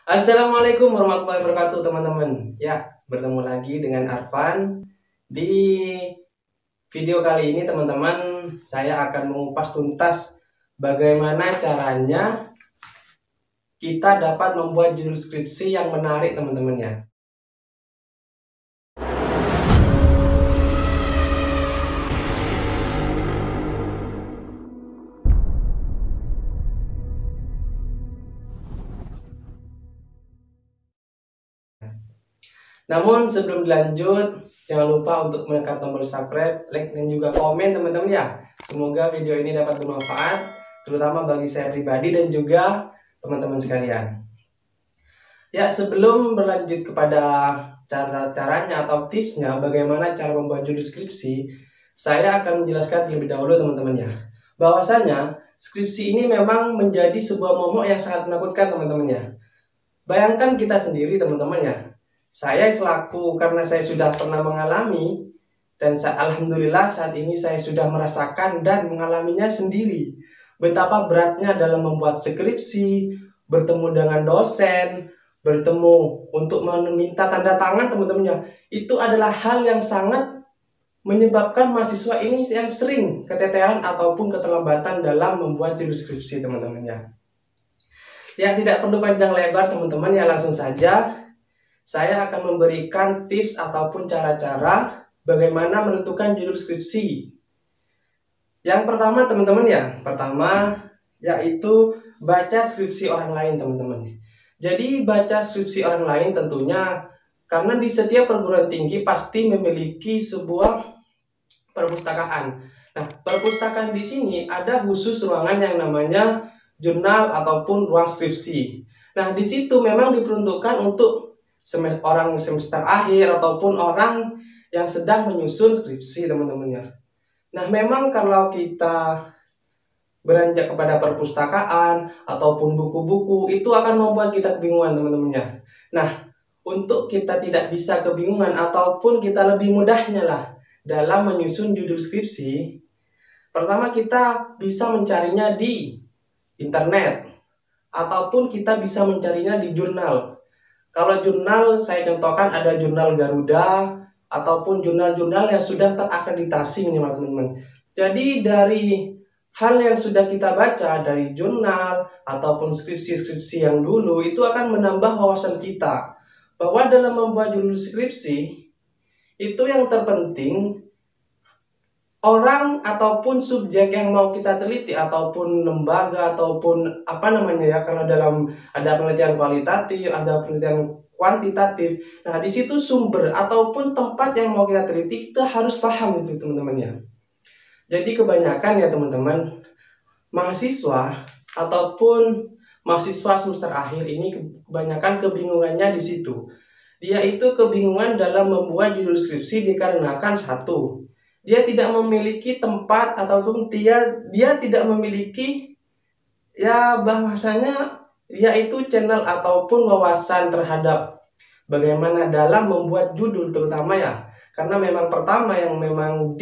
Assalamualaikum warahmatullahi wabarakatuh teman-teman. Ya, bertemu lagi dengan Arfan. Di video kali ini teman-teman, saya akan mengupas tuntas bagaimana caranya kita dapat membuat judul skripsi yang menarik teman-teman ya. Namun sebelum dilanjut, jangan lupa untuk menekan tombol subscribe, like, dan juga komen teman-teman ya. Semoga video ini dapat bermanfaat, terutama bagi saya pribadi dan juga teman-teman sekalian. Ya, sebelum berlanjut kepada caranya atau tipsnya bagaimana cara membuat judul skripsi, saya akan menjelaskan terlebih dahulu teman-teman ya. Bahwasanya skripsi ini memang menjadi sebuah momok yang sangat menakutkan teman-teman ya. Bayangkan kita sendiri teman-teman ya. Saya selaku karena saya sudah pernah mengalami dan alhamdulillah saat ini saya sudah merasakan dan mengalaminya sendiri. Betapa beratnya dalam membuat skripsi, bertemu dengan dosen, bertemu untuk meminta tanda tangan teman-temannya. Itu adalah hal yang sangat menyebabkan mahasiswa ini yang sering keteteran ataupun keterlambatan dalam membuat judul skripsi teman-temannya. Ya, tidak perlu panjang lebar teman-teman ya, langsung saja saya akan memberikan tips ataupun cara-cara bagaimana menentukan judul skripsi. Yang pertama teman-teman ya, yaitu baca skripsi orang lain teman-teman. Jadi baca skripsi orang lain tentunya karena di setiap perguruan tinggi pasti memiliki sebuah perpustakaan. Nah, perpustakaan di sini ada khusus ruangan yang namanya jurnal ataupun ruang skripsi. Nah, di situ memang diperuntukkan untuk orang semester akhir ataupun orang yang sedang menyusun skripsi teman-temannya. Nah, memang kalau kita beranjak kepada perpustakaan ataupun buku-buku, itu akan membuat kita kebingungan teman-temannya. Nah, untuk kita tidak bisa kebingungan ataupun kita lebih mudahnya lah dalam menyusun judul skripsi, pertama kita bisa mencarinya di internet ataupun kita bisa mencarinya di jurnal. Kalau jurnal saya contohkan ada jurnal Garuda ataupun jurnal-jurnal yang sudah terakreditasi minimal teman-teman. Jadi dari hal yang sudah kita baca dari jurnal ataupun skripsi-skripsi yang dulu itu akan menambah wawasan kita bahwa dalam membuat judul skripsi itu yang terpenting orang ataupun subjek yang mau kita teliti ataupun lembaga ataupun apa namanya ya, kalau dalam ada penelitian kualitatif, ada penelitian kuantitatif. Nah, di situ sumber ataupun tempat yang mau kita teliti kita harus paham itu teman-teman ya. Jadi kebanyakan ya teman-teman mahasiswa ataupun mahasiswa semester akhir ini kebanyakan kebingungannya di situ. Dia itu kebingungan dalam membuat judul skripsi dikarenakan satu, dia tidak memiliki tempat ataupun dia tidak memiliki ya bahwasanya dia itu channel ataupun wawasan terhadap bagaimana dalam membuat judul terutama ya. Karena memang pertama yang memang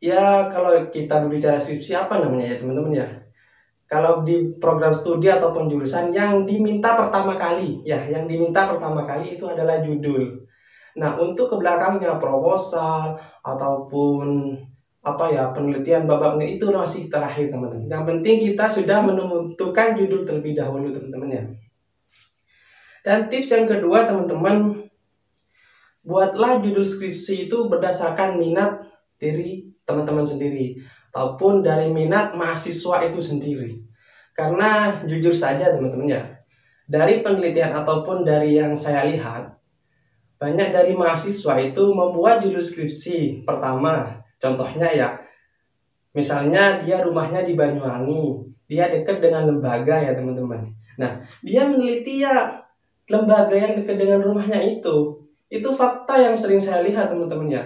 ya kalau kita berbicara skripsi apa namanya ya teman-teman ya. Kalau di program studi ataupun jurusan yang diminta pertama kali itu adalah judul. Nah, untuk ke belakangnya proposal ataupun penelitian babaknya itu masih terakhir teman-teman. Yang penting kita sudah menentukan judul terlebih dahulu teman-teman ya. Dan tips yang kedua teman-teman, buatlah judul skripsi itu berdasarkan minat dari teman-teman sendiri ataupun dari minat mahasiswa itu sendiri. Karena jujur saja teman-teman ya, dari penelitian ataupun dari yang saya lihat, banyak dari mahasiswa itu membuat judul skripsi pertama. Contohnya ya, misalnya dia rumahnya di Banyuwangi, dia dekat dengan lembaga ya teman-teman. Nah, dia meneliti ya lembaga yang dekat dengan rumahnya itu. Itu fakta yang sering saya lihat teman-teman ya.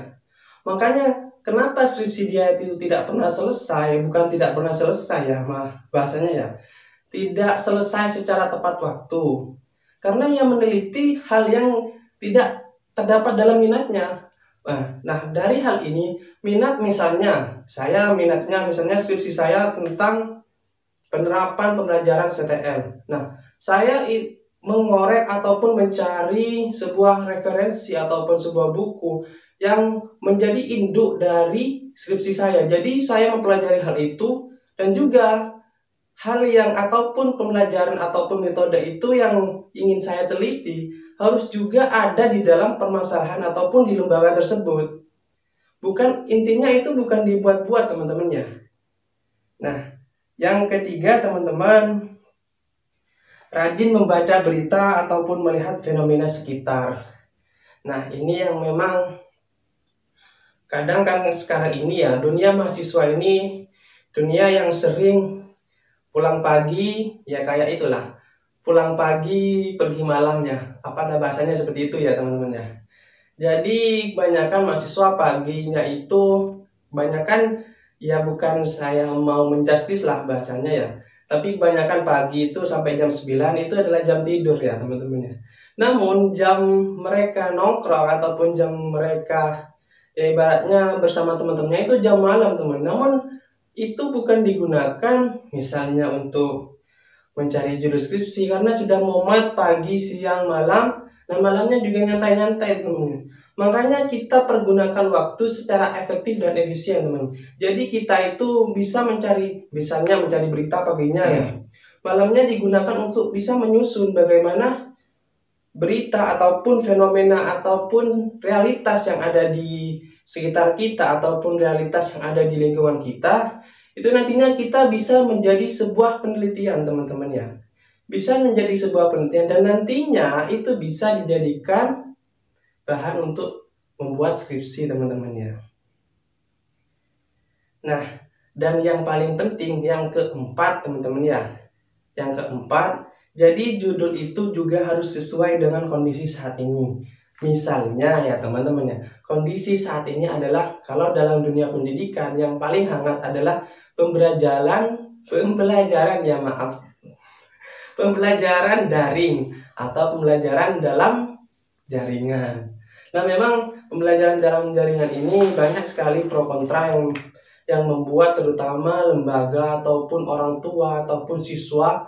Makanya kenapa skripsi dia itu tidak pernah selesai, bukan tidak pernah selesai ya, bahasanya ya, tidak selesai secara tepat waktu. Karena ia meneliti hal yang tidak terdapat dalam minatnya. Nah, dari hal ini, minat misalnya, misalnya skripsi saya tentang penerapan pembelajaran STM. Nah, saya mengorek ataupun mencari sebuah referensi ataupun sebuah buku yang menjadi induk dari skripsi saya. Jadi saya mempelajari hal itu, dan juga hal yang ataupun pembelajaran ataupun metode itu yang ingin saya teliti harus juga ada di dalam permasalahan ataupun di lembaga tersebut. Bukan, intinya itu bukan dibuat-buat teman-teman ya. Nah, yang ketiga teman-teman, rajin membaca berita ataupun melihat fenomena sekitar. Nah, ini yang memang kadang kan sekarang ini ya, dunia mahasiswa ini dunia yang sering pulang pagi, ya kayak itulah, pulang pagi pergi malam ya, apa bahasanya seperti itu ya teman-teman ya. Jadi kebanyakan mahasiswa paginya itu, kebanyakan ya, bukan saya mau menjustis lah bahasanya ya, tapi kebanyakan pagi itu sampai jam 9 itu adalah jam tidur ya teman-teman ya. Namun jam mereka nongkrong ataupun jam mereka ya ibaratnya bersama teman-temannya itu jam malam teman. Namun itu bukan digunakan misalnya untuk mencari judul skripsi, karena sudah mumet pagi, siang, malam. Nah, malamnya juga nyantai-nyantai teman. Makanya kita pergunakan waktu secara efektif dan efisien teman. Jadi kita itu bisa mencari, misalnya mencari berita paginya ya, malamnya digunakan untuk bisa menyusun bagaimana berita ataupun fenomena ataupun realitas yang ada di sekitar kita ataupun realitas yang ada di lingkungan kita. Itu nantinya kita bisa menjadi sebuah penelitian teman-teman ya. Bisa menjadi sebuah penelitian, dan nantinya itu bisa dijadikan bahan untuk membuat skripsi teman-teman ya. Nah, dan yang paling penting yang keempat teman-teman ya. Yang keempat, jadi judul itu juga harus sesuai dengan kondisi saat ini. Misalnya ya teman-teman ya, kondisi saat ini adalah kalau dalam dunia pendidikan yang paling hangat adalah pembelajaran daring atau pembelajaran dalam jaringan. Nah, memang pembelajaran dalam jaringan ini banyak sekali pro kontra yang membuat terutama lembaga ataupun orang tua ataupun siswa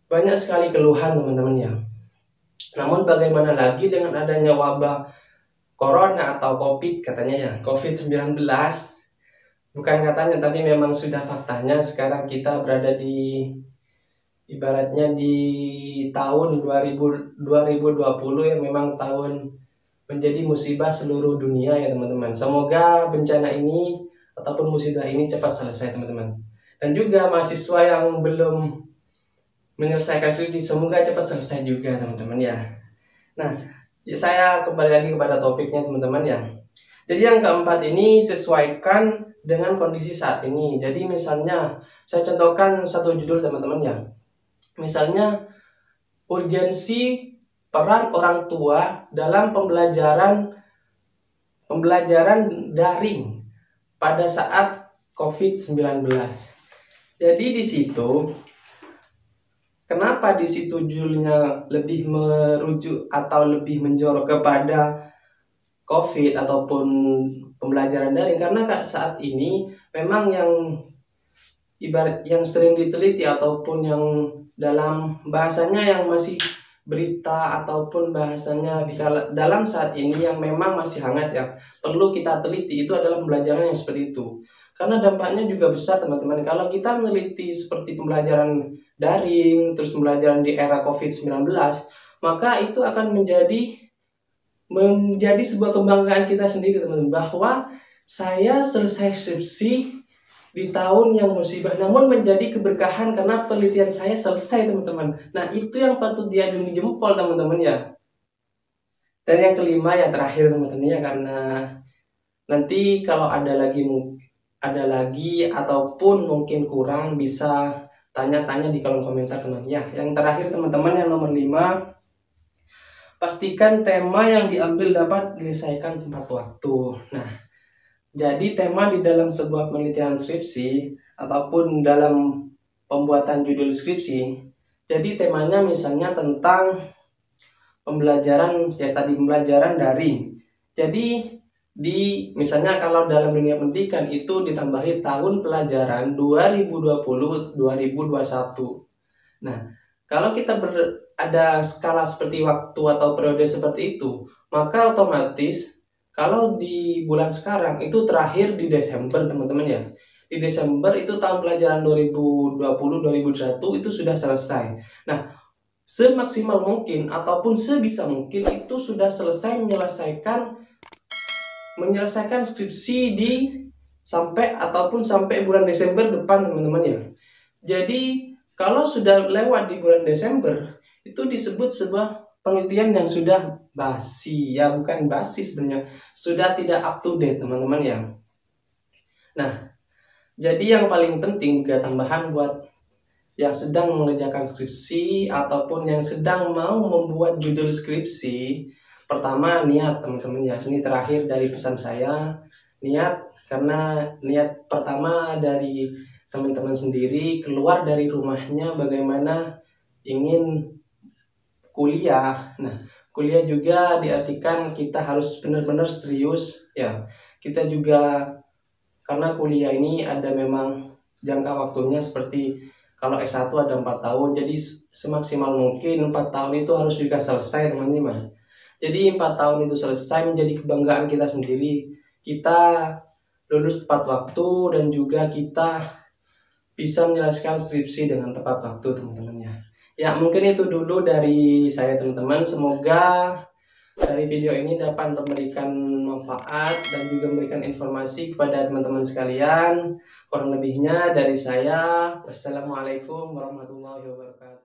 banyak sekali keluhan teman-teman ya. Namun bagaimana lagi dengan adanya wabah corona atau COVID katanya ya, COVID-19. Bukan katanya, tapi memang sudah faktanya sekarang kita berada di ibaratnya di tahun 2020 yang memang tahun menjadi musibah seluruh dunia ya teman-teman. Semoga bencana ini ataupun musibah ini cepat selesai teman-teman. Dan juga mahasiswa yang belum menyelesaikan studi semoga cepat selesai juga teman-teman ya. Nah, saya kembali lagi kepada topiknya teman-teman ya. Jadi yang keempat ini sesuaikan dengan kondisi saat ini. Jadi misalnya saya contohkan satu judul teman-teman ya. Misalnya urgensi peran orang tua dalam pembelajaran daring pada saat COVID-19. Jadi di situ kenapa di situ judulnya lebih merujuk atau lebih menjorok kepada COVID ataupun pembelajaran daring, karena saat ini memang yang ibarat yang sering diteliti ataupun yang dalam bahasanya yang masih berita ataupun bahasanya dalam saat ini yang memang masih hangat ya, perlu kita teliti, itu adalah pembelajaran yang seperti itu. Karena dampaknya juga besar teman-teman. Kalau kita meneliti seperti pembelajaran daring terus pembelajaran di era COVID-19, maka itu akan menjadi sebuah kebanggaan kita sendiri teman-teman, bahwa saya selesai skripsi di tahun yang musibah, namun menjadi keberkahan karena penelitian saya selesai teman-teman. Nah, itu yang patut diacungi jempol teman-teman ya. Dan yang kelima ya terakhir teman-teman ya, karena nanti kalau ada lagi ataupun mungkin kurang bisa tanya-tanya di kolom komentar teman ya. Yang terakhir teman-teman yang nomor 5, pastikan tema yang diambil dapat diselesaikan tepat waktu. Nah, jadi tema di dalam sebuah penelitian skripsi ataupun dalam pembuatan judul skripsi, jadi temanya misalnya tentang pembelajaran ya tadi, pembelajaran daring. Jadi misalnya kalau dalam dunia pendidikan itu ditambahi tahun pelajaran 2020-2021. Nah, Kalau kita ada skala seperti waktu atau periode seperti itu, maka otomatis kalau di bulan sekarang itu terakhir di Desember teman-teman ya. Di Desember itu tahun pelajaran 2020-2021 itu sudah selesai. Nah, semaksimal mungkin ataupun sebisa mungkin itu sudah selesai menyelesaikan skripsi sampai bulan Desember depan teman-teman ya. Jadi kalau sudah lewat di bulan Desember itu disebut sebuah penelitian yang sudah basi ya, bukan basi sebenarnya, sudah tidak up to date teman-teman ya. Nah, jadi yang paling penting juga tambahan buat yang sedang mengerjakan skripsi ataupun yang sedang mau membuat judul skripsi, pertama niat teman-teman ya. Ini terakhir dari pesan saya, niat, karena niat pertama dari teman-teman sendiri keluar dari rumahnya bagaimana ingin kuliah. Nah, kuliah juga diartikan kita harus benar-benar serius ya. Kita juga, karena kuliah ini ada memang jangka waktunya, seperti kalau S1 ada 4 tahun, jadi semaksimal mungkin 4 tahun itu harus juga selesai teman-teman. Jadi 4 tahun itu selesai menjadi kebanggaan kita sendiri. Kita lulus tepat waktu dan juga kita bisa menyelesaikan skripsi dengan tepat waktu teman-teman ya. Ya mungkin itu dulu dari saya teman-teman. Semoga dari video ini dapat memberikan manfaat dan juga memberikan informasi kepada teman-teman sekalian. Kurang lebihnya dari saya, wassalamualaikum warahmatullahi wabarakatuh.